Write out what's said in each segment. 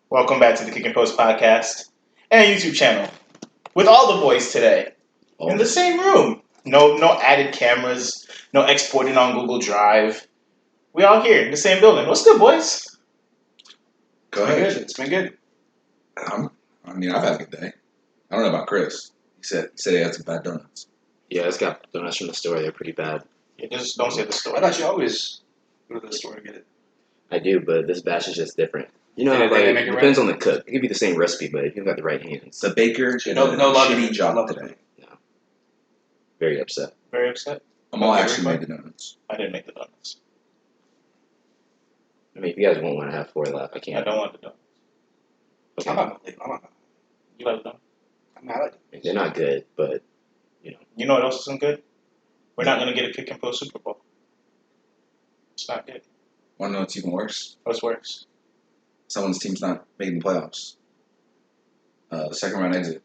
Welcome back to the KickNPost podcast and YouTube channel with all the boys today in the same room. No added cameras, no exporting on Google Drive. We all here in the same building. What's good, boys? Go ahead. It's been good. I've had a good day. I don't know about Chris. He said he had some bad donuts. Yeah, it's got donuts from the store. They're pretty bad. Yeah, just don't say the I story. thought you always go to the store to get it. I do, but this batch is just different. You know, They like, make it depends right? on the cook. It could be the same recipe, but if you've got the right hands. The baker did No a love shitty it. job Love today. it. Very upset. Very upset. Amal actually made the donuts. I didn't make the donuts. I mean, if you guys want one, I have 4 left. I I can't. don't want the donuts. Okay. I'm not. You like them? I like it. They're not good, but You know what else isn't good? We're not going to get a KickNPost Super Bowl. It's not good. Want to know what's even worse? What's worse? Someone's team's not making the playoffs. Second round exit.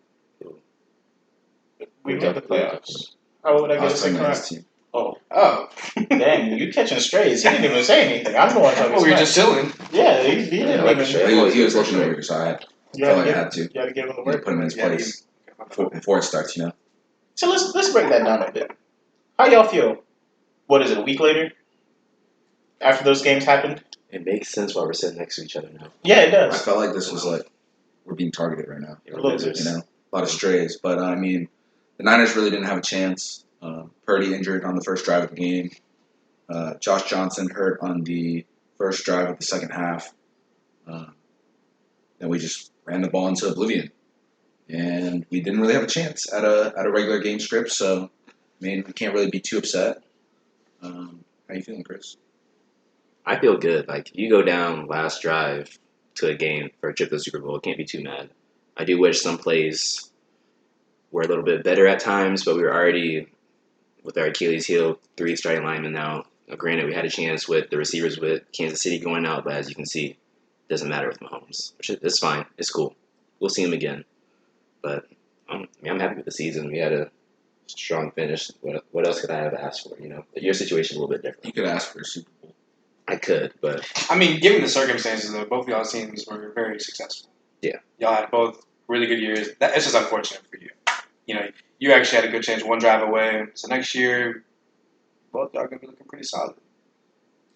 We made the playoffs. How would I I get a was talking second about round? his team. Oh, dang, you catching strays. He didn't even say anything. I'm the one talking Well, we were smack. just chilling. Yeah, he didn't like even. straight. He was looking over, so I You felt gotta, like I give, had to you gotta give him the put word. him in his Yeah, place before it starts, you know? So let's break that down a bit. How y'all feel? What is it? A week later, after those games happened? it makes sense why we're sitting next to each other now. Yeah, it I does. felt like this was like, we're being targeted right now. We're Losers. losers. You know? A lot of strays. But, the Niners really didn't have a chance. Purdy injured on the first drive of the game. Josh Johnson hurt on the first drive of the second half. And we just ran the ball into oblivion. And we didn't really have a chance at a regular game script, so we can't really be too upset. How you feeling, Chris? I feel good. Like, you go down last drive to a game for a trip to the Super Bowl, can't be too mad. I do wish some plays were a little bit better at times, but we were already with our Achilles heel, 3 starting linemen now. Granted, we had a chance with the receivers with Kansas City going out, but as you can see, it doesn't matter with Mahomes. It's fine. It's cool. We'll see him again. But I'm happy with the season. We had a strong finish. What else could I have asked for? You know, your situation is a little bit different. You could ask for a Super Bowl. I could, but I mean, given the circumstances, though, both of y'all's teams were very successful. Yeah. Y'all had both really good years. It's just unfortunate for you. You know, you actually had a good chance one drive away. So next year, both y'all are going to be looking pretty solid.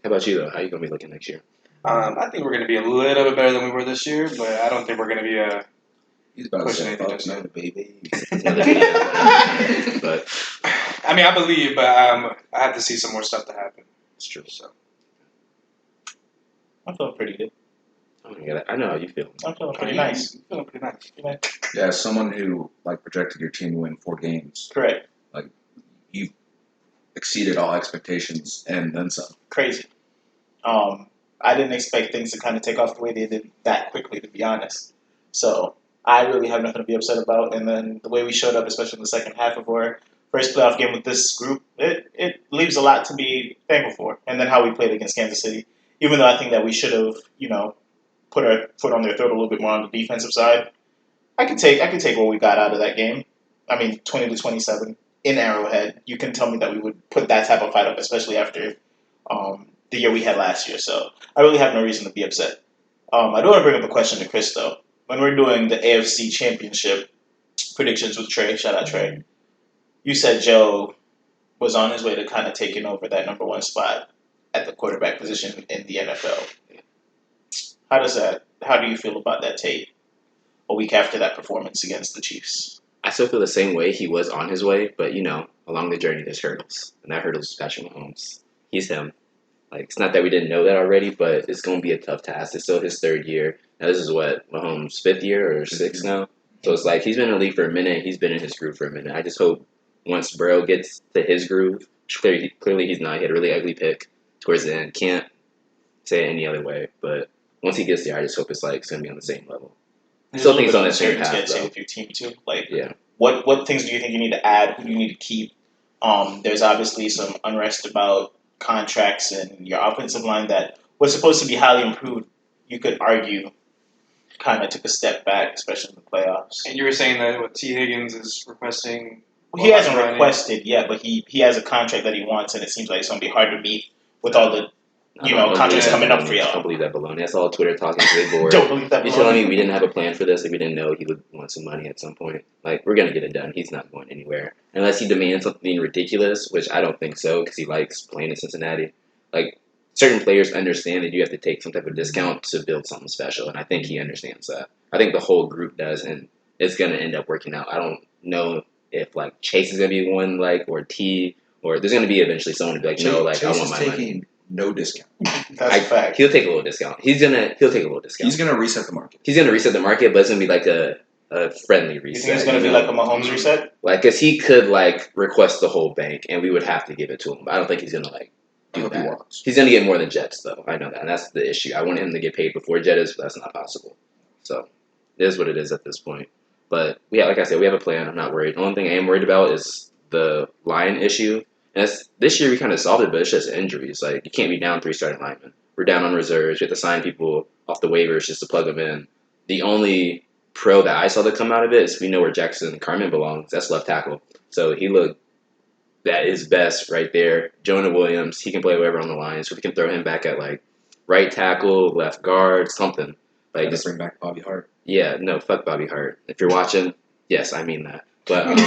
how about you, though? How you going to be looking next year? I think we're going to be a little bit better than we were this year, but I don't think we're going to be a... He's about to Pushing say, anything fuck just no, yet. baby. Another video. But I mean, I believe, but I have to see some more stuff to happen. it's true. So I'm feeling pretty good. Oh my God, I know how you feel. I'm feeling pretty nice. You're feeling pretty nice. Yeah, as someone who projected your team to win 4 games, Correct. you exceeded all expectations and then some. Crazy. I didn't expect things to kind of take off the way they did that quickly, to be honest. So I really have nothing to be upset about. And then the way we showed up, especially in the second half of our first playoff game with this group, it leaves a lot to be thankful for. And then how we played against Kansas City, even though I think that we should have, put our foot on their throat a little bit more on the defensive side. I can take what we got out of that game. I mean, 20-27 in Arrowhead. You can tell me that we would put that type of fight up, especially after the year we had last year. So I really have no reason to be upset. I do want to bring up a question to Chris, though. When we're doing the AFC Championship predictions with Trey, shout out Trey, you said Joe was on his way to kind of taking over that number 1 spot at the quarterback position in the NFL. How do you feel about that take a week after that performance against the Chiefs? I still feel the same way. He was on his way, but along the journey there's hurdles, and that hurdle is Patrick Mahomes. He's him. Like, it's not that we didn't know that already, but it's going to be a tough task. It's still his 3rd year. Now this is what, Mahomes' 5th year or 6th now. So it's like he's been in the league for a minute. He's been in his groove for a minute. I just hope once Burrow gets to his groove, which clearly he's not. He had a really ugly pick towards the end. Can't say it any other way, but once he gets there, I just hope it's going to be on the same level. Still think it's on the same path, Get though. with your team too. Like, Yeah. What things do you think you need to add? Who do you need to keep? There's obviously some unrest about contracts and your offensive line that was supposed to be highly improved. You could argue kind of took a step back, especially in the playoffs. And you were saying that what T. Higgins is requesting. He hasn't requested yet, but he has a contract that he wants, and it seems like it's going to be hard to meet with all the contracts coming up for I y'all. don't believe that baloney. That's all Twitter talking because they bored. Don't believe that. You're telling me we didn't have a plan for this? Like we didn't know he would want some money at some point? Like we're gonna get it done. He's not going anywhere unless he demands something ridiculous, which I don't think so because he likes playing in Cincinnati. Like certain players understand that you have to take some type of discount to build something special, and I think he understands that. I think the whole group does, and it's gonna end up working out. I don't know if like Chase is gonna be one or T or there's gonna be eventually someone to be like, no, like Chase I want my is money. taking no discount. That's a fact. He'll take a little discount. He'll take a little discount. He's gonna reset the market. He's gonna reset the market, but it's gonna be like a friendly reset. You think it's gonna be like a Mahomes reset? Like, cause he could request the whole bank, and we would have to give it to him. But I don't think he's gonna do He that. wants. He's gonna get more than Jets, though. I know that, and that's the issue. I want him to get paid before Jets, but that's not possible. So it is what it is at this point. But yeah, like I said, we have a plan. I'm not worried. The only thing I am worried about is the line issue. And this year we kind of solved it, but it's just injuries. Like you can't be down 3 starting linemen. We're down on reserves. We have to sign people off the waivers just to plug them in. The only pro that I saw that come out of it is we know where Jackson Carmen belongs. That's left tackle. So he looked that is best right there. Jonah Williams, he can play wherever on the line, so we can throw him back at right tackle, left guard, something. Just bring back Bobby Hart. Yeah, no, fuck Bobby Hart. If you're watching, yes, I mean that. But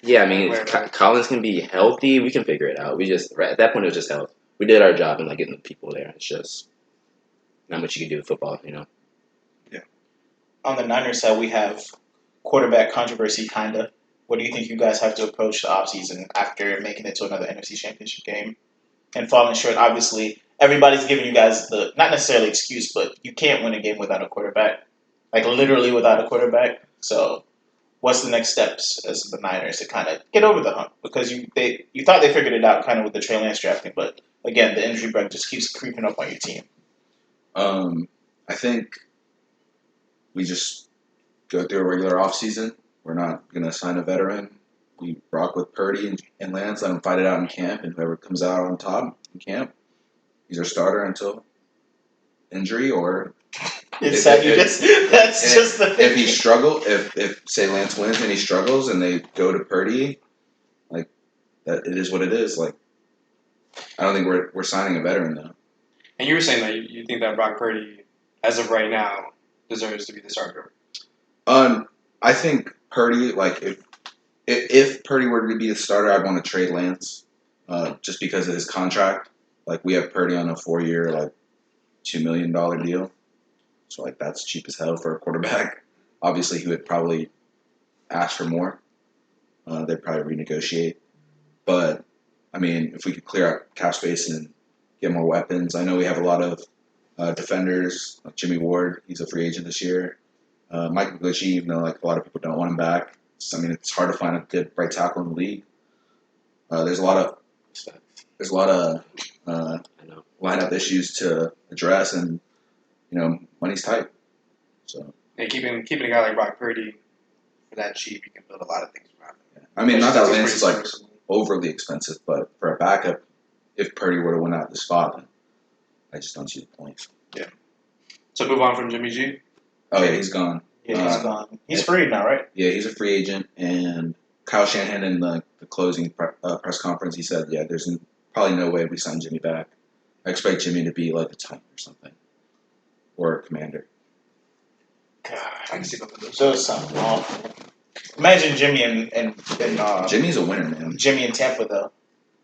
yeah, I mean, Collins can be healthy. We can figure it out. We just at that point it was just health. We did our job in getting the people there. It's just not much you can do with football, Yeah. On the Niners side, we have quarterback controversy, kinda. What do you think you guys have to approach the offseason after making it to another NFC Championship game and falling short? Obviously, everybody's giving you guys the not necessarily excuse, but you can't win a game without a quarterback, literally without a quarterback. So, what's the next steps as the Niners to kind of get over the hump? Because you thought they figured it out kind of with the Trey Lance drafting, but again, the injury bug just keeps creeping up on your team. I think we just go through a regular offseason. We're not going to sign a veteran. We rock with Purdy and Lance, let them fight it out in camp, and whoever comes out on top in camp, he's our starter until injury or... That's just the thing. If he struggles, if say Lance wins and he struggles and they go to Purdy, that it is what it is. I don't think we're signing a veteran though. And you were saying that you think that Brock Purdy, as of right now, deserves to be the starter. I think Purdy, if Purdy were to be the starter, I'd want to trade Lance, just because of his contract. We have Purdy on a 4-year, $2 million deal. So, that's cheap as hell for a quarterback. Obviously, he would probably ask for more. They'd probably renegotiate. But, if we could clear out cap space and get more weapons. I know we have a lot of defenders, like Jimmy Ward. He's a free agent this year. Mike McGlinchey, even though, a lot of people don't want him back. It's hard to find a good right tackle in the league. There's a lot of lineup issues to address, and money's tight. So keeping a guy like Brock Purdy for that cheap, you can build a lot of things around him. Not that Lance is overly expensive, but for a backup, if Purdy were to win out this spot, then I just don't see the point. Yeah. So move on from Jimmy G. Oh yeah, he's gone. Yeah, he's gone. He's free now, right? Yeah, he's a free agent, and Kyle Shanahan in the closing press conference, he said, "Yeah, there's probably no way we sign Jimmy back. I expect Jimmy to be a Titan or something, or a Commander." God, I can see both of those. Those sound awful. Imagine Jimmy and Jimmy's a winner, man. Jimmy in Tampa though.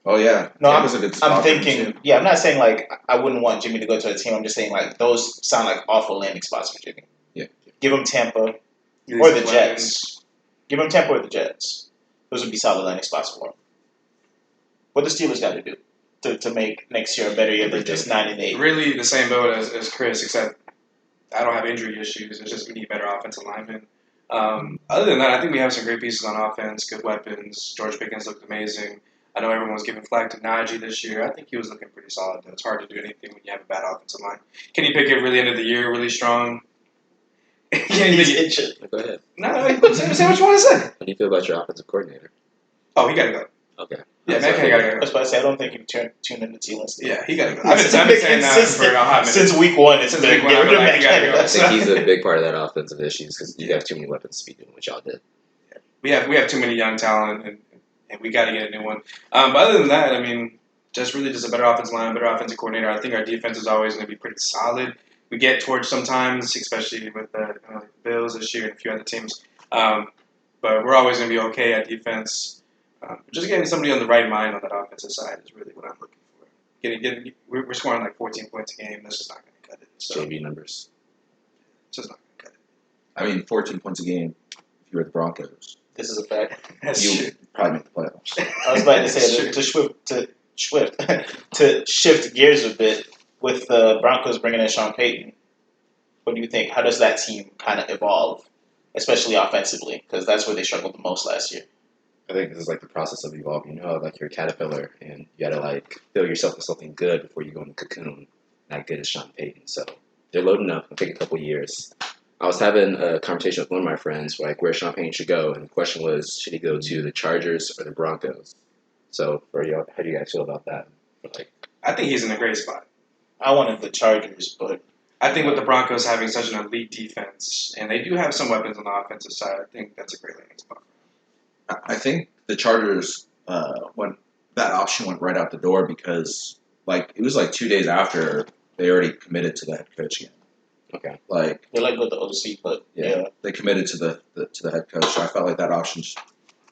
Oh yeah, No, Tampa's a good spot I'm for him, thinking. too. Yeah, I'm not saying I wouldn't want Jimmy to go to a team. I'm just saying those sound like awful landing spots for Jimmy. Yeah. Give him Tampa or the Jets. Give him Tampa or the Jets. Those would be solid landing spots for him. What the Steelers got to do to make next year a better year than just 9-8? Really the same boat as Chris, except I don't have injury issues. It's just we need better offensive linemen. Other than that, I think we have some great pieces on offense, good weapons. George Pickens looked amazing. I know everyone was giving flack to Najee this year. I think he was looking pretty solid, though. It's hard to do anything when you have a bad offensive line. Kenny Pickett really ended the year really strong. He's itching. Go ahead. No, say what you want to say. How do you feel about your offensive coordinator? Oh, he got to go. Okay. Yeah, man, Kenny got to I go. was about to say, I don't think you tuned into T-List. Yeah, he got to go. I've been saying that for a hot minute. Since week one. It's Since been week one, I've been like, he gotta go. I think he's a big part of that offensive issues because you have too many weapons to be doing what y'all did. We have too many young talent, and we got to get a new one. But other than that, just a better offensive line, better offensive coordinator. I think our defense is always going to be pretty solid. We get torched sometimes, especially with the Bills this year and a few other teams. But we're always going to be okay at defense. Just getting somebody on the right mind on that offensive side is really what I'm looking for. We're scoring like 14 points a game. That's just not going to cut it. So JV numbers. it's just not going to cut it. I mean, 14 points a game if you were the Broncos. This is a fact. That's You true. would probably make the playoffs. I was about to say to shift gears a bit with the Broncos bringing in Sean Payton. What do you think? How does that team kind of evolve, especially offensively? Because that's where they struggled the most last year. I think this is like the process of evolving. You know, like you're a caterpillar, and you gotta like fill yourself with something good before you go in the cocoon. Not good as Sean Payton, so they're loading up. It'll take a couple years. I was having a conversation with one of my friends, like where Sean Payton should go, and the question was, should he go to the Chargers or the Broncos? So, for you, how do you guys feel about that? Like, I think he's in a great spot. I wanted the Chargers, but I think with the Broncos having such an elite defense, and they do have some weapons on the offensive side, I think that's a great landing spot. I think the Chargers, when that option went right out the door because, like, it was like 2 days after they already committed to the head coach again. okay, Like, they're like with the OC. But yeah, they committed to the head coach. So I felt like that option just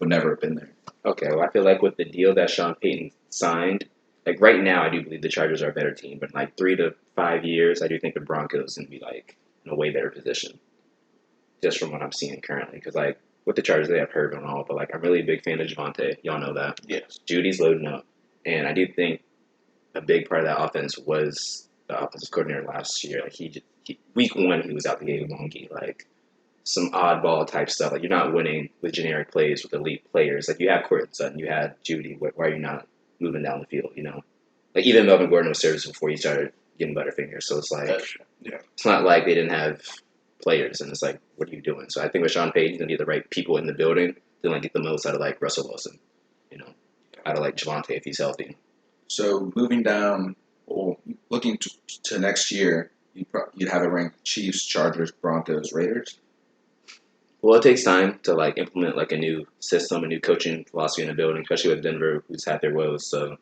would never have been there. okay. Well, I feel like with the deal that Sean Payton signed, like right now, I do believe the Chargers are a better team. But in like 3 to 5 years, I do think the Broncos gonna be like in a way better position, just from what I'm seeing currently. Because like with the Chargers, they have Herb and all, but like I'm really a big fan of Javonte. Y'all know that. yes. Judy's loading up, and I do think a big part of that offense was the offensive coordinator last year. Like he week one, he was out the gate wonky, like some oddball type stuff. Like you're not winning with generic plays with elite players. Like you have Courtland Sutton, you had Judy. Why are you not moving down the field? You know, like even Melvin Gordon was service before he started getting Butterfingers. So it's like That's true. it's not like they didn't have players, and it's like, what are you doing? So I think with Sean Payton, he's gonna get the right people in the building to like get the most out of like Russell Wilson, you know, out of like Javonte if he's healthy. So moving down, or looking to next year, you'd have it ranked Chiefs, Chargers, Broncos, Raiders. Well, it takes time to like implement like a new system, a new coaching philosophy in the building, especially with Denver, who's had their woes. So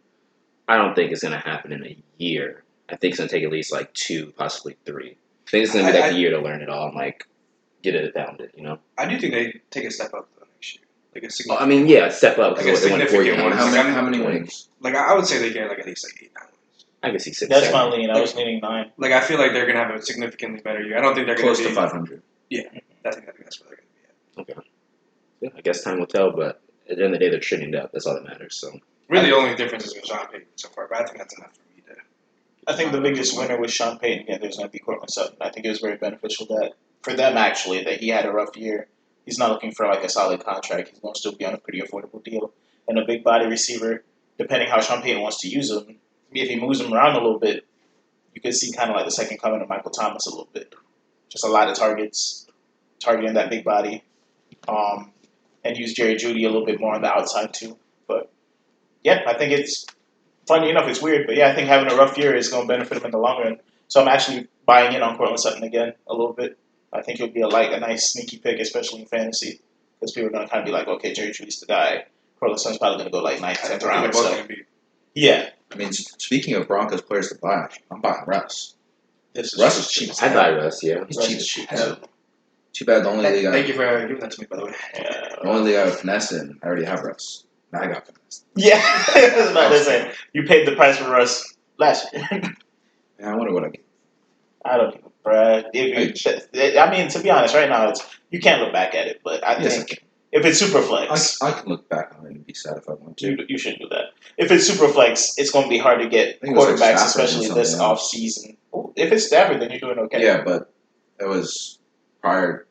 I don't think it's gonna happen in a year. I think it's gonna take at least like 2, possibly 3. I think it's gonna be like a year to learn it all and like get it founded. You know. I do think they take a step up though next year. Like a Well, significant, I mean, yeah, step up Like because a they won 4 significant games. one. How many wins? like I would say they get like at least like 8, 9 wins. I can see 6. That's 7. my lean. I was leaning 9. Like I feel like they're gonna have a significantly better year. I don't think they're Close gonna to be 500. I think that's where they're gonna be at. Okay. Yeah, I guess time will tell, but at the end of the day, they're trending up. That's all that matters. So Really, the only difference is with Sean Payton so far, but I think that's enough for me to. I think the biggest winner with Sean Payton again, there's going to be Courtland Sutton. I think it was very beneficial that for them actually that he had a rough year. He's not looking for like a solid contract. He's going to still be on a pretty affordable deal. And a big body receiver, depending how Sean Payton wants to use him, if he moves him around a little bit, you could see kind of like the second coming of Michael Thomas a little bit. Just a lot of targets, targeting that big body, and use Jerry Jeudy a little bit more on the outside too. But yeah, I think it's funny enough. It's weird, but yeah, I think having a rough year is going to benefit him in the long run. So I'm actually buying in on Courtland Sutton again a little bit. I think he'll be a nice sneaky pick, especially in fantasy, because people are going to kind of be like, okay, Jerry Jeudy's the guy. Courtland Sutton's probably going to go like 9th, 10th I think round. they're both So gonna be. yeah, I mean, speaking of Broncos players to buy, I'm buying Russ. this is Russ is cheap. I'd buy Russ. Yeah. He's Russ cheap is as cheap. hell. Too bad the only league Thank you for giving that to me, by the way. the only league I have finesse in, I already have Russ. Now I got finesse. Yeah, I was about to say you paid the price for Russ last year. Yeah, I wonder what I get. I don't even, bruh. I mean, to be honest, right now you can't look back at it, but I Yes, think if it's super flex, I can look back on it and be sad if I want to. you should do that. If it's super flex, it's going to be hard to get I think it was like quarterbacks, Stafford or especially this something, yeah. off season. If it's Stafford, then you're doing okay. Yeah, but it was prior.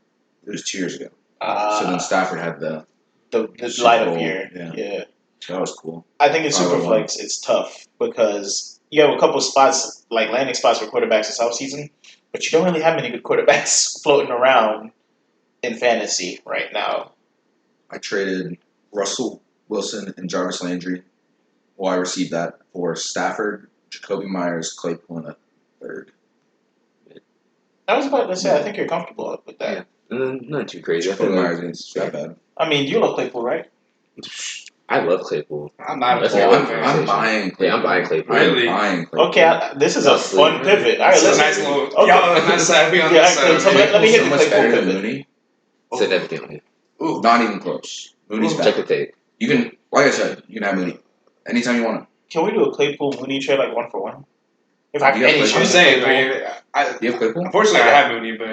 It was 2 years ago. So then Stafford had the Super light up Bowl, year. yeah. Yeah. that was cool. I think in Probably super flex, it's tough because you have a couple spots, like landing spots for quarterbacks this offseason, but you don't really have many good quarterbacks floating around in fantasy right now. I traded Russell Wilson and Jarvis Landry. Well, I received that for Stafford, Jacoby Myers, Claypool, and a third. I was about to say, I think you're comfortable with that. Not too crazy. I feel Jacoby like Myers ain't that bad. I mean, you love Claypool, right? I love Claypool. I'm not a That's Claypool an fan. I'm buying Claypool. Yeah, I'm buying Claypool. Really? I'm buying Claypool. Okay, this is a fun pivot. All right, This is let's a nice little. Okay. Y'all on that side, we on Yeah, this side. so let me hit so the much Claypool better than pivot. Mooney. Said everything on you. Ooh. Not even close. Mooney's Ooh. better. Check the tape. You can, like I said, you can have Mooney anytime you want him. Can we do a Claypool Mooney trade like 1-for-1? If I You got any Claypool? I'm choose saying, Claypool. You have Claypool? unfortunately, I have Mooney, but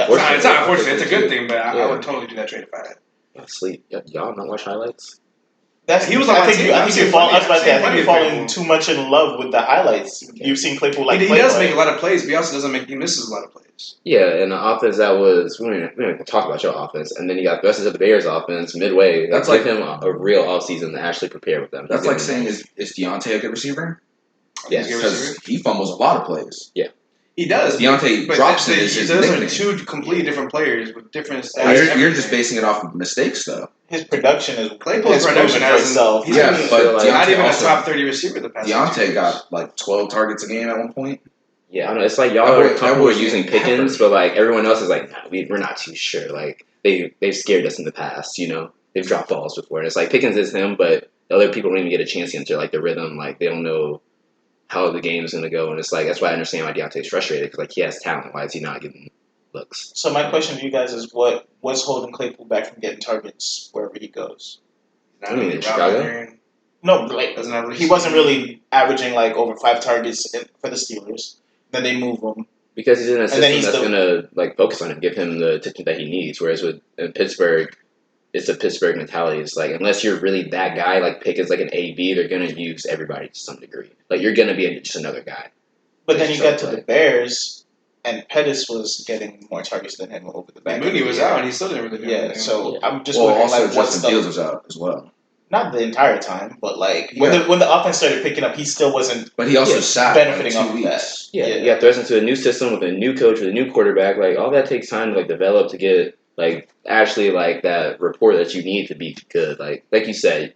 it's not unfortunate. It's a good thing, but I would totally do that trade if I had. Sleep. Y'all not watch highlights? That's He was on my team. I think you fall. I was about to say, I think plenty you're of falling Claypool. too much in love with the highlights. You've seen Claypool like He play, does play. make a lot of plays, but he also doesn't make. He misses a lot of plays. Yeah, and the offense that was we don't even talk about your offense, and then you got the rest of the Bears offense midway. That's Give like- him a real offseason to actually prepare with them. That's like saying, is Deontay a good receiver? Yes. He's a good Because receiver. he fumbles a lot of plays. He does. Deontay but drops it. those His are nickname. two completely different players with different stats. You're just basing it off of mistakes, though. His production is Claypool's has production proven for itself. He's Yeah, been but like- not Deontay even also- a top 30 receiver the past. 2 Deontay years. got like 12 targets a game at one point. Yeah, I know. It's like y'all That are boy- comfortable that boy's using getting Pickens, peppered. but like everyone else is like, nah, we're not too sure. Like they've scared us in the past. They've dropped balls before. And it's like Pickens is him, but the other people don't even get a chance to enter like the rhythm. Like they don't know how the game's gonna go, and it's like that's why I understand why Deontay's frustrated because like he has talent. Why is he not getting looks? So my question to you guys is, what's holding Claypool back from getting targets wherever he goes? Not I mean, really in route Chicago? runner. No, like Doesn't have he wasn't really averaging like over 5 targets for the Steelers. Then they move him. Because he's in a then system he's that's the- gonna like focus on him, give him the attention that he needs. Whereas in Pittsburgh, it's a Pittsburgh mentality. It's like unless you're really that guy, like Pickens, like an AB, they're gonna use everybody to some degree. Like you're gonna be just another guy. But then you So, got to like- the Bears, and Pettis was getting more targets than him over the back. And end Mooney of the was year. out, and he still didn't really do Yeah, anything. so I'm just Well, wondering, also like, what's Justin the Fields was out as well. not the entire time, but like Yeah. when the offense started picking up, he still wasn't But he also Yeah, sat benefiting like off 2 of weeks. Yeah, Yeah. you got thrust into a new system with a new coach, with a new quarterback. Like all that takes time to like develop to get like actually like that rapport that you need to be good. Like you said,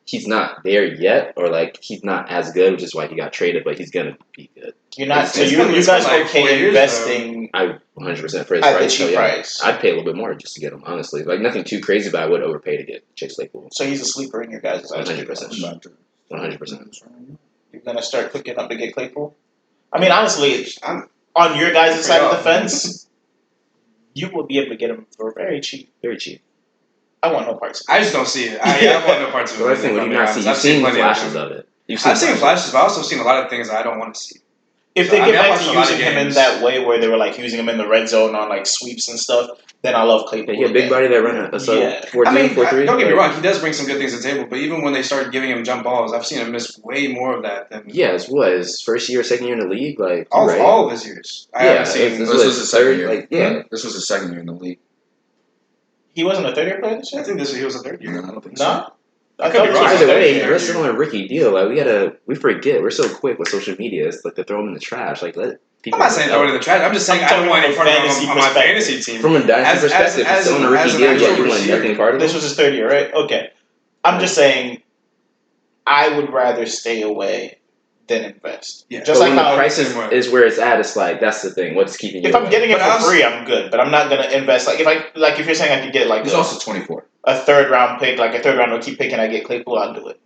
he's not there yet, or like he's not as good, which is why he got traded. But he's gonna be good. You're not. It's So been- you it's guys been like 4 okay years, investing 100% for his at the price. cheap So yeah, price? I'd pay a little bit more just to get him. Honestly, like nothing too crazy, but I would overpay to get Chase Claypool. So he's a sleeper in your guys' eyes. 100%. 100%. You're gonna start clicking up to get Claypool. I mean, honestly, I'm- on your guys' side of the y'all. fence, you will be able to get him for very cheap. Very cheap. I want no parts. I just don't see it. I want no parts of it. So that's the thing. What do you not see? You've I've seen seen plenty flashes them. of it. I've seen flashes, but I've also seen a lot of things I don't want to see. If they I get mean, I back watched to a lot of using him in games. that way, where they were like using him in the red zone on like sweeps and stuff, then I love Claypool. Yeah, he had big again. body that run a sub Yeah. 4-2, I mean, 4-3. don't get me but- wrong, he does bring some good things to the table, but even when they started giving him jump balls, I've seen him miss way more of that than Yeah, it's what his first year, second year in the league. Like all, right? all of his years. I Yeah, haven't seen. it's- This was was his second third, year. like, yeah. This was his second year in the league. He wasn't a third year player this I year. think he was a third year. No, I don't think so. No, I could thought be he wrong. was a Either third way, year. we're still on a rookie deal. Like we forget. We're so quick with social media. It's like to throw them in the trash. Like let people. I'm not saying throw it in the trash. I'm just saying I'm I don't talking want any from part a of him fantasy on my perspective. fantasy team. From a dynasty As- perspective, as still on a an rookie deal. Yeah, actual you want receiver. nothing part of This it. was his third year, right? Okay. I'm just saying, I would rather stay away than invest. Yeah. Just But like when the how price same way. is where it's at, it's like that's the thing. What's keeping you? if I'm away? getting it But for I was- free, I'm good. But I'm not gonna invest. Like if you're saying I could get like He's also 24. a third round pick, like a third round, I'll keep picking. I get Claypool, I'll do it.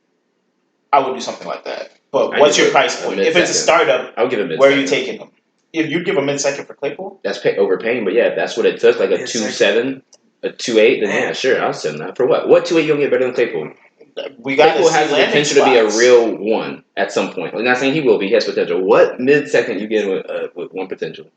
I would do something like that. But I what's give your it price a point? If it's a mid-second. startup, I'll give him. where are you taking him? If you'd give a mid second for Claypool, That's overpaying, but yeah, if that's what it took. Like a Mid-second. 2.7, a 2.8, then Man. yeah, sure, I'll send that. For what? What 2.8 you gonna get better than Claypool? we got Claypool has the landing potential to be a spots. real one at some point. I'm not saying he will be. He has potential. What mid-second you get with one potential?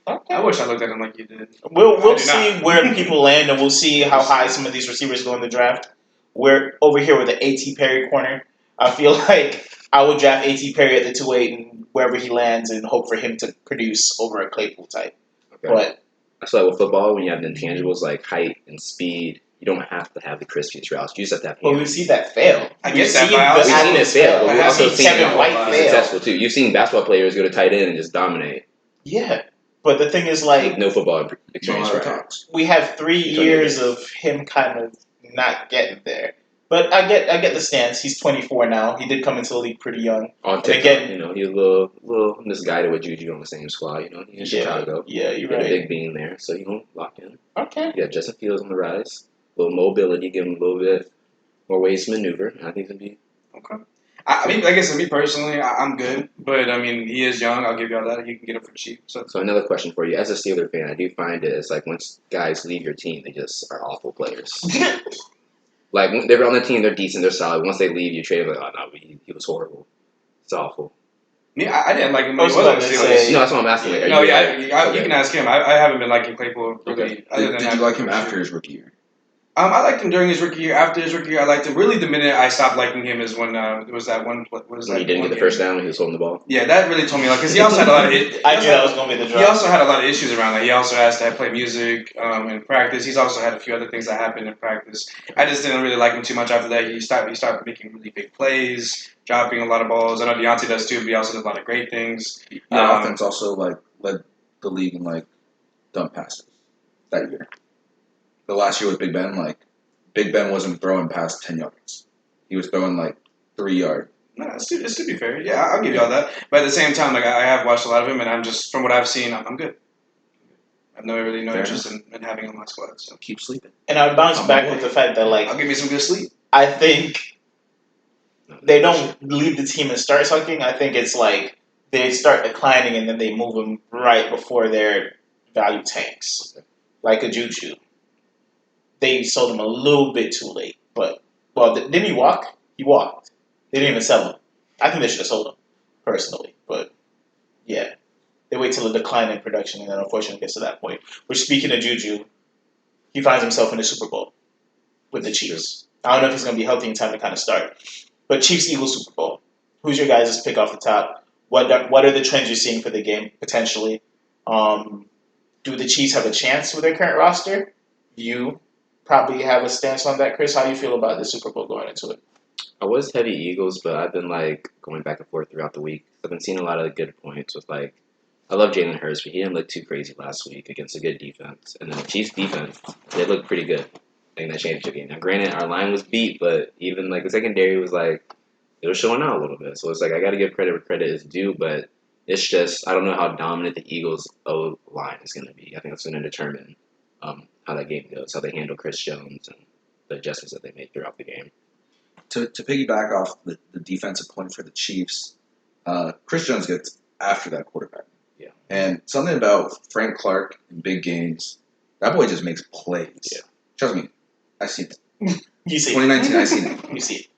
Okay. I wish I looked at him like you did. We'll I do see not. where people land, and we'll see how high some of these receivers go in the draft. We're over here with the A.T. Perry corner. I feel like I would draft A.T. Perry at the 2.8 and wherever he lands and hope for him to produce over a Claypool type. Okay. But That's like with football, when you have the intangibles like height and speed, you don't have to have the crispiest routes. You just have to have but hands. we've seen that fail. I We've get that, seen but I the also- We've seen it athletes fail, but I we've have also seen seen Kevin it White be fail. successful too. You've seen basketball players go to tight end and just dominate Yeah, but the thing is, with like, no football No experience. other Right? talks. we have 3 Until years you of him kind of not getting there. But I get the stance. He's 24 now. He did come into the league pretty young. On TikTok, again- you know, he's a little misguided with Juju on the same squad. You know, he's in Chicago. Yeah, He you're had a right. big beam there, so you gonna lock in. Okay. You got Justin Fields on the rise, a little mobility, give him a little more ways to maneuver. And I think it's gonna be Okay. I mean, I guess for me personally, I'm good. But, I mean, he is young. I'll give y'all that. You can get him for cheap. So, So another question for you, as a Steeler fan, I do find it is like once guys leave your team, they just are awful players. Like when they're on the team, they're decent, they're solid. Once they leave, you trade them. Like, oh no, he was horrible. It's awful. yeah, I didn't like him I when he was wasn't about to Steelers. say- No, that's what I'm asking. Like, are No, you yeah, like, you can ask him. I haven't been liking Claypool really. Okay. Other than Did that you like him first after year. his rookie year? I liked him during his rookie year. After his rookie year, I liked him. Really, the minute I stopped liking him is when there was that one. What was when that? he didn't one get the game? first down when he was holding the ball? Yeah, that really told me because he also had a lot of. I knew that was going to be the He drop. also had a lot of issues around that. He also has to play music in practice. He's also had a few other things that happened in practice. I just didn't really like him too much after that. He started making really big plays, dropping a lot of balls. I know Deontay does too, but he also does a lot of great things. Your offense also led the league in dump passes that year. The last year with Big Ben, Big Ben wasn't throwing past 10 yards. He was throwing 3 yards. No, it's to be fair. Yeah, I'll give you all that. But at the same time, I have watched a lot of him, and I'm just from what I've seen, I'm good. I have no Fair interest in having him on my squad. So Keep sleeping. And I would bounce I'm back away. with the fact that, I'll give you some good sleep. I think they don't leave the team and start sucking. I think it's they start declining and then they move them right before their value tanks. Like a Juju. They sold him a little bit too late. But, didn't he walk? He walked. They didn't even sell him. I think they should have sold him, personally. But, yeah. They wait till a decline in production and then unfortunately gets to that point. Which, speaking of Juju, he finds himself in the Super Bowl with the Chiefs. I don't know if he's going to be healthy in time to kind of start. But Chiefs-Eagles Super Bowl. Who's your guys' pick off the top? What are the trends you're seeing for the game, potentially? Do the Chiefs have a chance with their current roster? You probably have a stance on that, Chris. How do you feel about the Super Bowl going into it? I was heavy Eagles, but I've been going back and forth throughout the week. I've been seeing a lot of good points with I love Jalen Hurts, but he didn't look too crazy last week against a good defense. And then the Chiefs defense, they looked pretty good in that championship game. Now, granted, our line was beat, but even the secondary was it was showing out a little bit. So it's I got to give credit where credit is due, but it's just I don't know how dominant the Eagles' O line is going to be. I think that's going to determine how that game goes, how they handle Chris Jones and the adjustments that they make throughout the game. To piggyback off the defensive point for the Chiefs, Chris Jones gets after that quarterback. Yeah. And something about Frank Clark in big games, that boy just makes plays. Yeah. Trust me, I've seen it. You see 2019, I've seen it. You see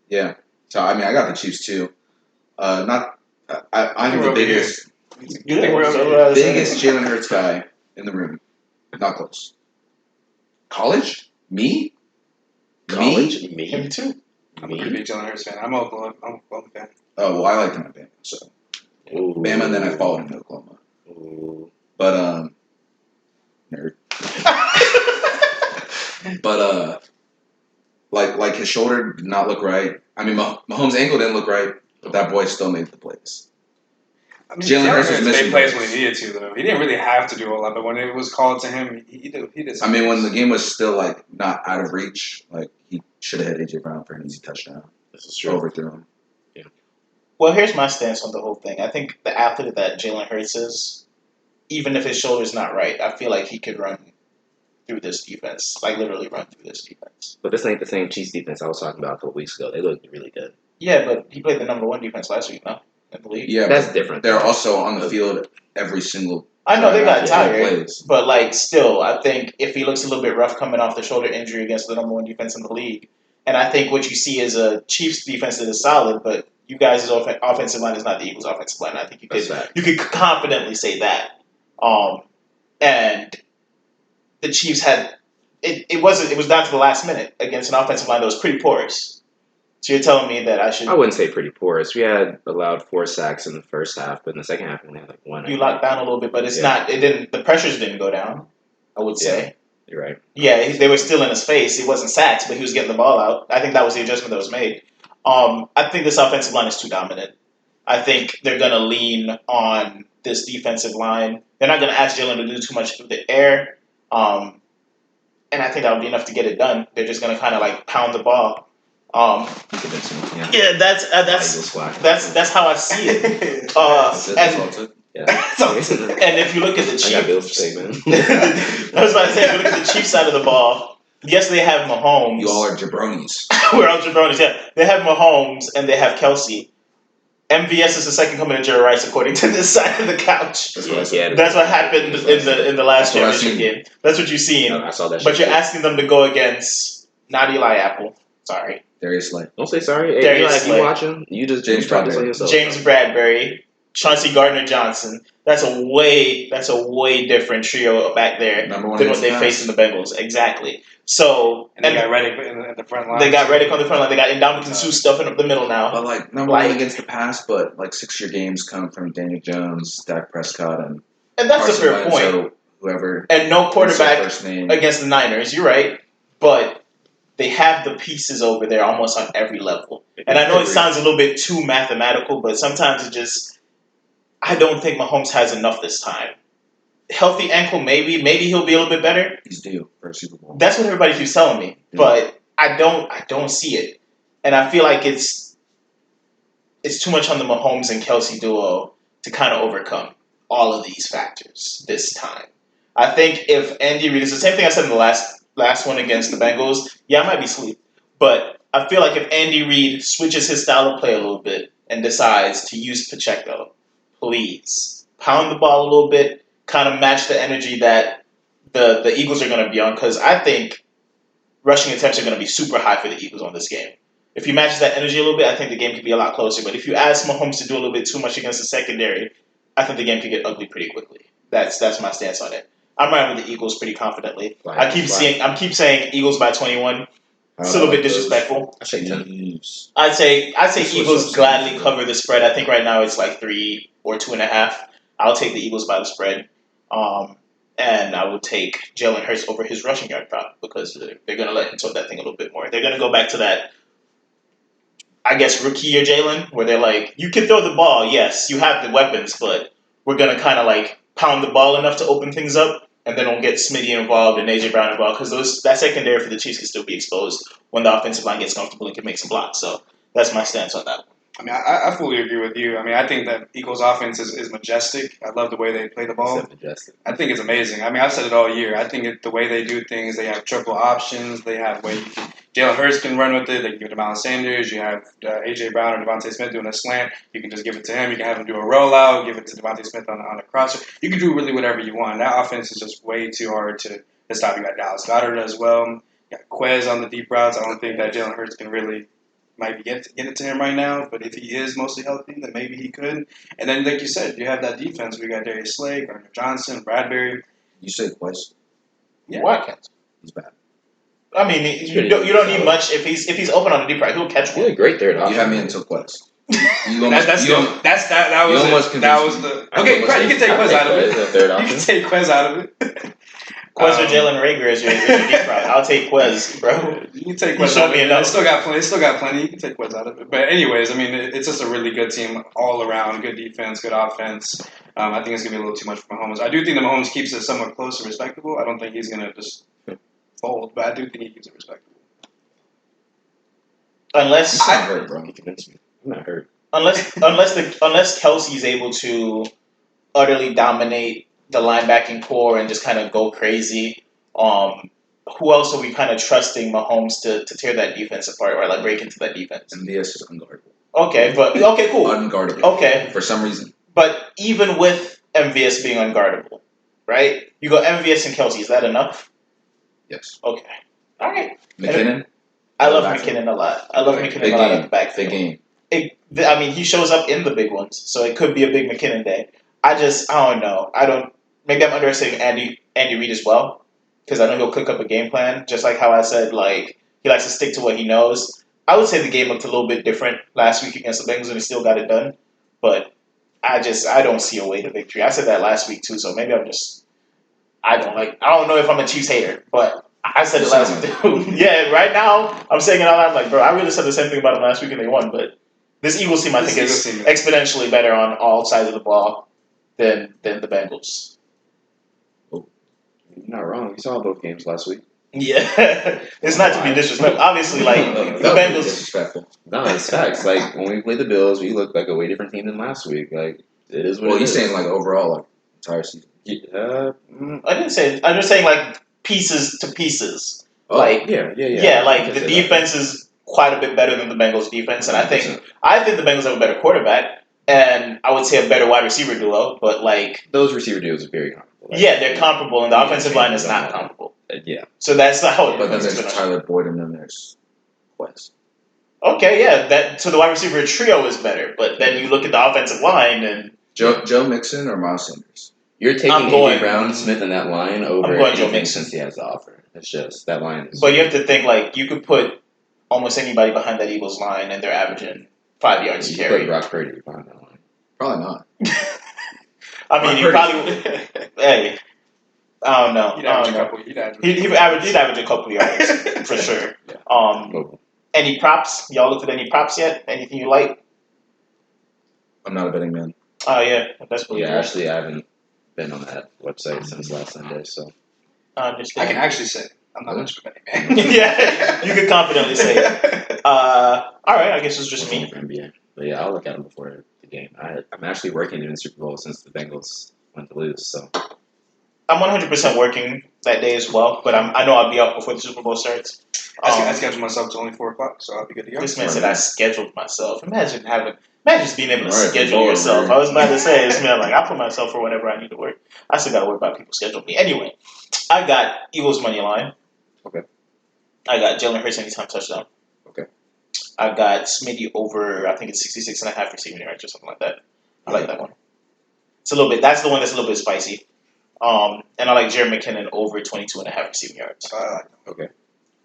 Yeah. So, I got the Chiefs too. I'm We're the over biggest it. biggest Jalen Hurts guy in the room. Not close. College? Me? College? Him Me? too. I'm a pretty big Jalen Hurts fan. I'm an Oklahoma fan. Oh, well, I liked him at Bama. So, Ooh. Bama, and then I followed him to Oklahoma. Ooh. But, nerd. But, his shoulder did not look right. Mahomes' ankle didn't look right, but that boy still made the plays. Jalen Hurts was missing made plays those. when he needed to, though. He didn't really have to do a whole lot, but when it was called to him, he did. Some When the things. game was still not out of reach, he should have hit AJ Brown for an easy touchdown. This is true. Overthrew him. Well, here's my stance on the whole thing. I think the athlete that Jalen Hurts is, even if his shoulder's not right, I feel like he could run through this defense. Literally run through this defense. But this ain't the same Chiefs defense I was talking about a couple weeks ago. They looked really good. Yeah, but he played the number one defense last week, no? I believe. Yeah, That's but different. they're also on the field every single I know they got drive tired, after plays. but still, I think if he looks a little bit rough coming off the shoulder injury against the number one defense in the league, and I think what you see is a Chiefs defense that is solid, but you guys' offensive line is not the Eagles' offensive line. I think you could confidently say that. And the Chiefs had it was down to the last minute against an offensive line that was pretty porous. So you're telling me that I should? I wouldn't say pretty porous. We had allowed 4 sacks in the first half, but in the second half we only had 1. You locked down a little bit, but it's not. It didn't. The pressures didn't go down. I would say. You're right. Yeah, they were still in his face. It wasn't sacks, but he was getting the ball out. I think that was the adjustment that was made. I think this offensive line is too dominant. I think they're going to lean on this defensive line. They're not going to ask Jalen to do too much through the air, and I think that would be enough to get it done. They're just going to kind of pound the ball. Yeah, that's how I see it. And if you look at the I got bills Chiefs, to pay, man. I was about to say, if you look at the Chiefs side of the ball, yes, they have Mahomes. You all are jabronis. We're all jabronis, yeah. They have Mahomes and they have Kelsey. MVS is the second coming of Jerry Rice, according to this side of the couch. That's what I said. That's what happened in the last That's what I've championship seen. game. That's what you've seen. I saw that. But shit you're too. asking them to go against not Eli Apple. Sorry. Darius Slay. Don't say sorry. Hey, Darius Eli, if Slay. you watching, you just James you probably Bradbury. say yourself. James Bradbury, Chauncey Gardner-Johnson. That's a way different trio back there Number one than what against they the faced in the Bengals. Exactly. So And they got Reddick in the front line. They got Reddick on the front line. They got Ndamukong Suh stuffing up the middle now. But like number one against the pass, but like 6-year games come from Daniel Jones, Dak Prescott, and And that's Carson a fair Wentz, point. or whoever. And no quarterback First name. against the Niners. You're right. But they have the pieces over there almost on every level. And I know it sounds a little bit too mathematical, but sometimes it just... I don't think Mahomes has enough this time. Healthy ankle, maybe. Maybe he'll be a little bit better. He's due for a Super Bowl. That's what everybody keeps telling me. Yeah. But I don't see it. And I feel like it's too much on the Mahomes and Kelsey duo to kind of overcome all of these factors this time. I think if Andy Reid... It's the same thing I said in the last one against the Bengals. Yeah, I might be asleep. But I feel like if Andy Reid switches his style of play a little bit and decides to use Pacheco, please pound the ball a little bit, kind of match the energy that the Eagles are going to be on, because I think rushing attempts are going to be super high for the Eagles on this game. If he matches that energy a little bit, I think the game could be a lot closer. But if you ask Mahomes to do a little bit too much against the secondary, I think the game could get ugly pretty quickly. That's my stance on it. I'm riding with the Eagles pretty confidently. I keep saying Eagles by 21. It's a little bit disrespectful. I say 10. I'd say Switch Eagles up gladly some. cover the spread. I think right now it's like 3 or 2.5. I'll take the Eagles by the spread. And I would take Jalen Hurts over his rushing yard prop because they're going to let him throw that thing a little bit more. They're going to go back to that, I guess, rookie year Jalen, where they're like, you can throw the ball, yes, you have the weapons, but we're going to kind of like pound the ball enough to open things up, and then we'll get Smitty involved and AJ Brown involved, because that secondary for the Chiefs can still be exposed when the offensive line gets comfortable and can make some blocks. So that's my stance on that. I mean, I fully agree with you. I mean, I think that Eagles' offense is majestic. I love the way they play the ball. I think it's amazing. I mean, I've said it all year. I think the way they do things, they have triple options. They have way Jalen Hurts can run with it. They can give it to Miles Sanders. You have A.J. Brown or Devontae Smith doing a slant. You can just give it to him. You can have him do a rollout, give it to Devontae Smith on a crosser. You can do really whatever you want. That offense is just way too hard to stop. You got Dallas Goedert as well. You got Quez on the deep routes. I don't think that Jalen Hurts can really maybe get it to him right now, but if he is mostly healthy, then maybe he could. And then, like you said, you have that defense. We got Darius Slay, Gardner-Johnson, Bradbury. You say Quest? Yeah. Watkins. He's bad. I mean, you don't need much if he's open on the deep right. He'll catch one. He's a great third You option. have me until Quest. You That was the okay. Right, you can take Quez out of it. You can take Quez out of it. Quez or Jalen Rager as your deep route. I'll take Quez, bro. You can take Quez out of it. It's still got plenty. You can take Quez out of it. But anyways, I mean, it's just a really good team all around. Good defense, good offense. I think it's going to be a little too much for Mahomes. I do think that Mahomes keeps it somewhat close and respectable. I don't think he's going to just fold, but I do think he keeps it respectable. Unless I'm hurt, bro. You convinced me. I'm not hurt. unless Kelsey's able to utterly dominate the linebacking core and just kind of go crazy. Who else are we kind of trusting Mahomes to tear that defense apart or like break into that defense? MVS is unguardable. Okay, cool. Unguardable. Okay, For some reason. but even with MVS being unguardable, right? You go MVS and Kelsey. Is that enough? Yes. Okay. All right. McKinnon? I love Backfield. McKinnon a lot. I love McKinnon Big a lot game. at the backfield. Big game. He shows up in the big ones, so it could be a big McKinnon day. I don't know. Maybe I'm underestimating Andy Reid as well, because I know he'll cook up a game plan, just like how I said, like, he likes to stick to what he knows. I would say the game looked a little bit different last week against the Bengals, and he still got it done. But I don't see a way to victory. I said that last week too, so maybe I don't know if I'm a Chiefs hater, but I said it last week too. Yeah, right now I'm saying it out loud. I'm like, bro, I really said the same thing about them last week and they won, but this Eagles team I think is exponentially better on all sides of the ball than the Bengals. You're not wrong. We saw both games last week. Yeah, it's not to be disrespectful. Obviously, like the Bengals. Disrespectful. No, it's facts. Like when we played the Bills, we looked like a way different team than last week. Like it is what Well, it he's is. saying like overall, like entire season. Yeah, I didn't say. I'm just saying like pieces to pieces. Oh, Like, yeah. yeah, I like can the say that. defense is quite a bit better than the Bengals defense, and 100%. I think the Bengals have a better quarterback, and I would say a better wide receiver duo. But like, Those receiver duos are very comparable. Like, yeah, they're comparable, and the yeah, offensive line is don't not matter. comparable. Yeah. So that's not how it But then is. there's Tyler Boyd and then there's West. Okay, yeah, that so the wide receiver trio is better, but then you look at the offensive line and Joe Mixon or Miles Sanders? You're taking I'm AJ going- Brown, Smith in that line over going Joe anything Mixon. since he has to offer. It's just that line is. but you have to think like you could put almost anybody behind that Eagles line and they're averaging 5 yards you to put carry. Brock Purdy behind that line. Probably not. I mean, you Brock probably hey, I don't know. You'd I average don't a know. couple. You'd average. He'd average a couple yards for sure. Mobile. Any props? Y'all looked at any props yet? Anything you like? I'm not a betting man. Oh yeah, that's what. Yeah, actually, I haven't been on that website since last Sunday, so. I'm just I can kidding. actually say I'm not much of a betting man. Yeah, you could confidently say it. All right, I guess it's just me. For NBA. But yeah, I'll look at them before the game. I'm actually working in the Super Bowl since the Bengals went to lose, so. I'm 100% working that day as well, but I know I'll be up before the Super Bowl starts. I scheduled myself to only 4:00, so I'll be good to go. This man Right. said I scheduled myself. Imagine just being able to Right, schedule Lord, yourself. man. I was about to say this man like I put myself for whenever I need to work. I still got to worry about people scheduling me. Anyway, I got Eagles money line. Okay. I got Jalen Hurts anytime touchdown. Okay. I got Smitty over. I think it's 66.5 receiving yards or something like that. I like that one. It's a little bit. That's the one that's a little bit spicy. And I like Jerry McKinnon over 22.5 receiving yards.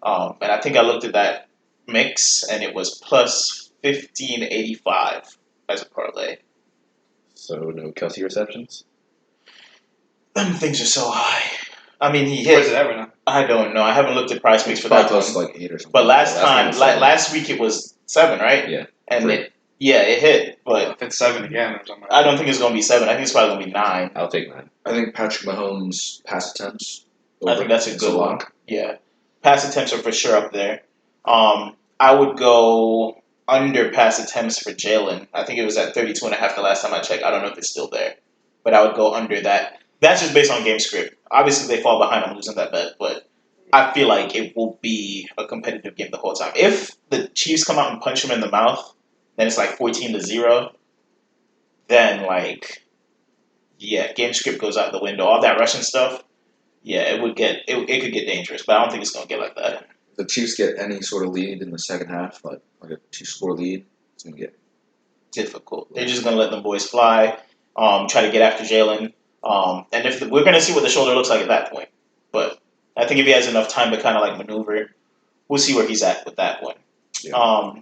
And I think I looked at that mix, and it was plus 1585 as a parlay. So, no Kelsey receptions? Them things are so high. I mean, he Where's it hit. at right now? I don't know. I haven't looked at price picks for Probably that close one. to like 8 or something. But last Yeah, last time time, was 7. last week it was 7, right? Yeah. And 3. it hit. But If it's 7 again or something. I don't think it's going to be 7. I think it's probably going to be 9. I'll take 9. I think Patrick Mahomes pass attempts. I think that's a It's good one. lock. Yeah. Pass attempts are for sure up there. I would go under pass attempts for Jalen. I think it was at 32.5 the last time I checked. I don't know if it's still there. But I would go under that. That's just based on game script. Obviously, they fall behind. I'm losing that bet. But I feel like it will be a competitive game the whole time. If the Chiefs come out and punch him in the mouth, then it's like 14-0. Then, game script goes out the window. All that Russian stuff, it could get dangerous. But I don't think it's going to get like that. If the Chiefs get any sort of lead in the second half, like a 2-score lead, it's gonna get Difficult. They're just going to let them boys fly, try to get after Jalen. And we're going to see what the shoulder looks like at that point. But I think if he has enough time to kind of maneuver, we'll see where he's at with that one. Yeah.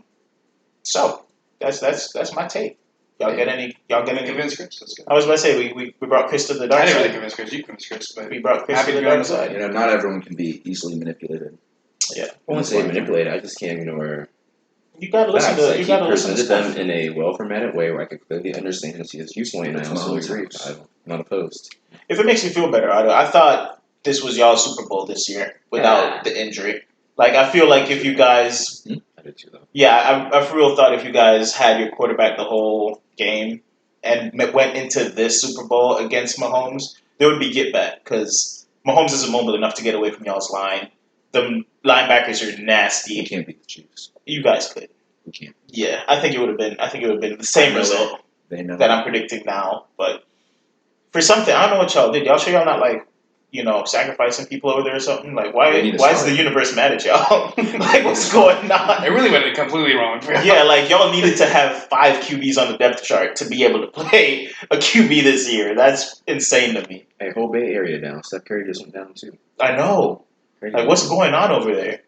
So that's my take. Y'all get any? Convince Chris. That's good. I was about to say we brought Chris to the dark I didn't side. really convince Chris. You convinced Chris, but We brought Chris Happy to to the be on dark the side. not everyone can be easily manipulated. Yeah. I won't say manipulated. I just can't ignore You gotta listen facts. to. Like, You he gotta listen to presented them stuff. in a well-formatted way where I could clearly understand and see his viewpoint, and I also agree. I'm not opposed. If it makes you feel better, I thought this was y'all's Super Bowl this year without the injury. I feel like if you guys, I did too, though. yeah, I for real thought if you guys had your quarterback the whole game and went into this Super Bowl against Mahomes, there would be get back because Mahomes isn't mobile enough to get away from y'all's line. The linebackers are We nasty. can't beat the Chiefs. You guys could. We can't. Yeah, I think it would have been. I think it would have been the same result They know that I'm predicting now. But for something, I don't know what y'all did. Y'all sure y'all not sacrificing people over there or something? Why They need to is start. the universe mad at y'all? What's going it on? really went completely wrong. Yeah, y'all needed to have 5 QBs on the depth chart to be able to play a QB this year. That's insane to me. Hey, whole Bay Area down. Steph Curry just went down too. I know. Crazy. What's going on over there?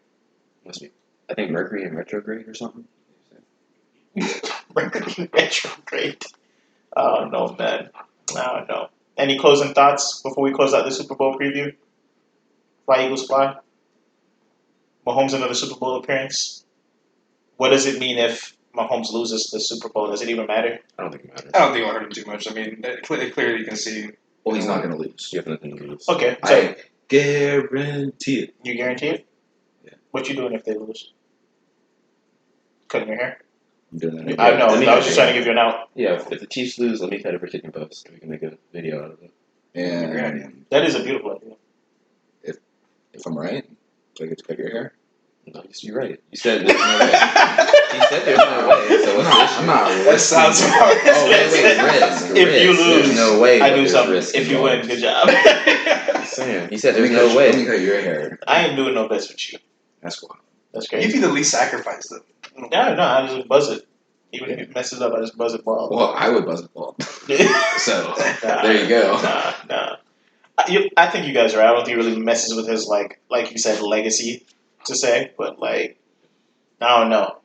Must be. I think Mercury in retrograde or something. Mercury retrograde. I don't know, man. I don't know. Any closing thoughts before we close out the Super Bowl preview? Fly Eagles fly. Mahomes another Super Bowl appearance. What does it mean if Mahomes loses the Super Bowl? Does it even matter? I don't think it matters. I don't think it'll hurt him too much. I mean, clearly you can see. Well, he's not gonna lose. You have nothing to lose. Okay, so I guarantee it. you guarantee it? Yeah. What you doing if they lose? Cutting your hair? I'm doing that. I know. Let me I was cut just your trying to give you an out. Yeah, if the Chiefs lose, let me cut it for KickNPost. We can make a video out of it. And That is a beautiful idea. if I'm right, Do I get to cut your hair? No, you're right. You said there's no way. He said there's no way. So what's the issue? I'm not. That sounds about Oh wait, risk. If you lose, there's no way. I but do there's something. risk If you win, involved. good job. Sam, he said Let me there's no cut, let me way. cut your hair. I ain't doing no best with you. That's cool. That's You'd crazy. be the least sacrificed though. No, I just buzz it. Even if it messes up, I just buzz it ball. Well, I would buzz a ball. So Nah, there you go. Nah. I think you guys are right. I don't think it really messes with his like you said, legacy to say, but like I don't know.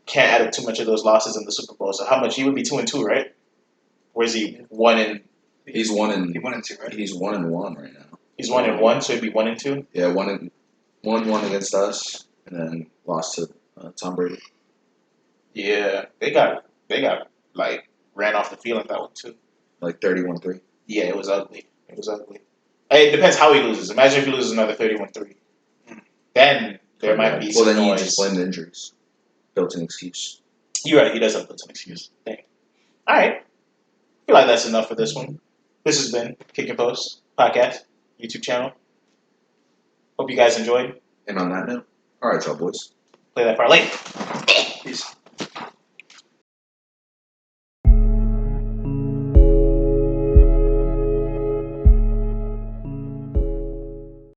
Can't add up too much of those losses in the Super Bowl. So how much? He would be 2-2, right? Or is he 1 He's 1 He and won in 2, right? he's 1-1 right now. He's 1-1, so he'd be 1-2. Yeah, 1-1 against us, and then lost to Tom Brady. Yeah, they got like ran off the field in that one too. Like 31-3. Yeah, it was ugly. Hey, it depends how he loses. Imagine if he loses another 31-3. Then there might be Well, some then you noise. just blame the injuries. Built-in excuse. You're right. He does have built-in excuse. Dang. All right. I feel like that's enough for this one. This has been KickNPost podcast, YouTube channel. Hope you guys enjoyed. And on that note, all right, y'all boys. Play that part later. Peace.